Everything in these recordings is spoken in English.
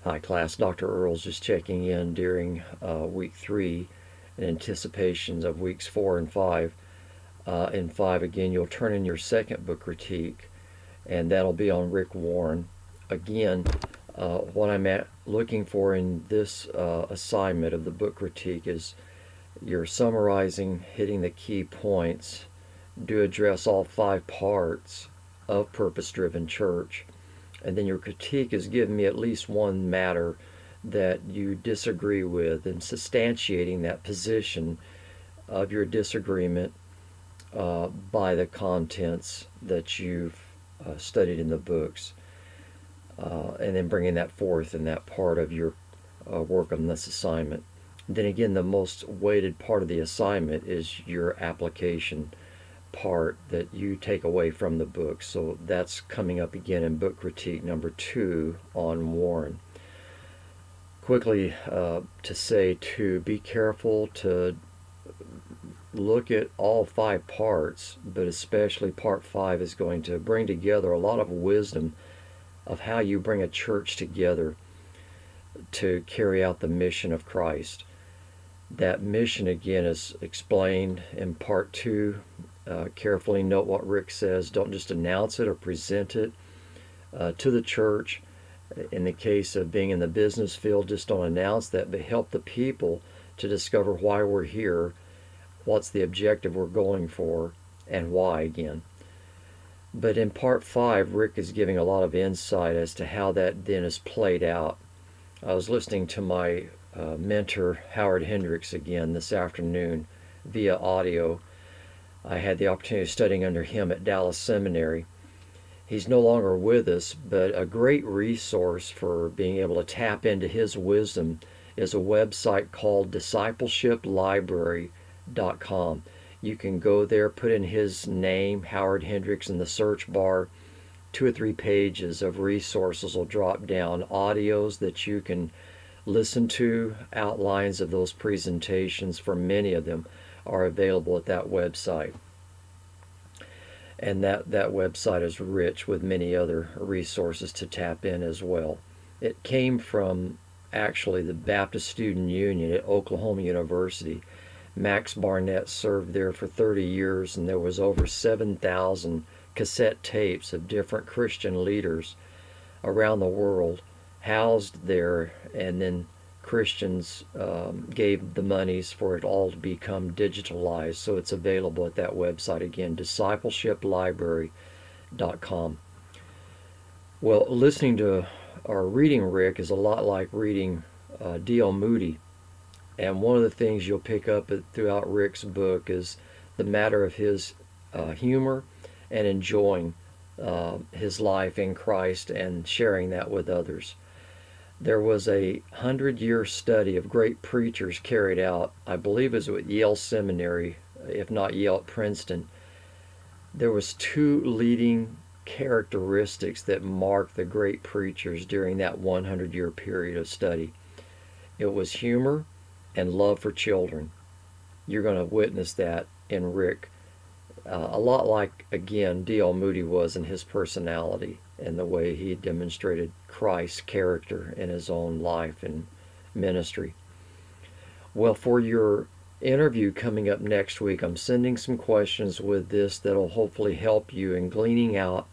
Hi class, Dr. Earls just checking in during week 3 in anticipations of weeks 4 and 5. In 5 again, you'll turn in your second book critique, and that'll be on Rick Warren. Again, what I'm looking for in this assignment of the book critique is you're summarizing, hitting the key points, do address all 5 parts of purpose-driven church. And then your critique is giving me at least one matter that you disagree with and substantiating that position of your disagreement by the contents that you've studied in the books, and then bringing that forth in that part of your work on this assignment. And then again, the most weighted part of the assignment is your application part that you take away from the book. So that's coming up again in book critique number 2 on Warren. Quickly to say to be careful to look at all 5 parts, but especially part 5 is going to bring together a lot of wisdom of how you bring a church together to carry out the mission of Christ. That mission again is explained in part 2. Carefully note what Rick says. Don't just announce it or present it to the church. In the case of being in the business field, just don't announce that, but help the people to discover why we're here, what's the objective we're going for, and why again. But in part 5, Rick is giving a lot of insight as to how that then is played out. I was listening to my mentor, Howard Hendricks, again this afternoon via audio. I had the opportunity of studying under him at Dallas Seminary. He's no longer with us, but a great resource for being able to tap into his wisdom is a website called discipleshiplibrary.com. You can go there, put in his name, Howard Hendricks, in the search bar. 2 or 3 pages of resources will drop down, audios that you can listen to, outlines of those presentations, for many of them are available at that website. And that website is rich with many other resources to tap in as well. It came from actually the Baptist Student Union at Oklahoma University. Max Barnett served there for 30 years, and there was over 7,000 cassette tapes of different Christian leaders around the world housed there, and then Christians gave the monies for it all to become digitalized. So it's available at that website again, discipleshiplibrary.com. Well, listening to or reading Rick is a lot like reading D.L. Moody. And one of the things you'll pick up throughout Rick's book is the matter of his humor and enjoying his life in Christ and sharing that with others. There was a 100-year study of great preachers carried out, I believe it was at Yale Seminary, if not Yale at Princeton. There was 2 leading characteristics that marked the great preachers during that 100-year period of study. It was humor and love for children. You're going to witness that in Rick. A lot like, again, D.L. Moody was in his personality and the way he demonstrated Christ's character in his own life and ministry. Well, for your interview coming up next week, I'm sending some questions with this that'll hopefully help you in gleaning out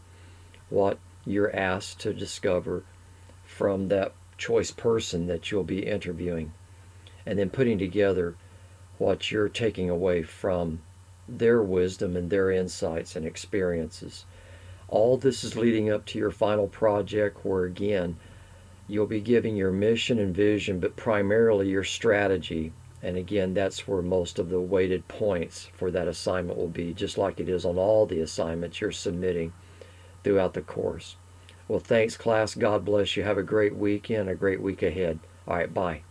what you're asked to discover from that choice person that you'll be interviewing, and then putting together what you're taking away from their wisdom and their insights and experiences. All this is leading up to your final project, where again you'll be giving your mission and vision, but primarily your strategy. And again, that's where most of the weighted points for that assignment will be, just like it is on all the assignments you're submitting throughout the course. Well, thanks class. God bless you. Have a great weekend, a great week ahead. All right, bye.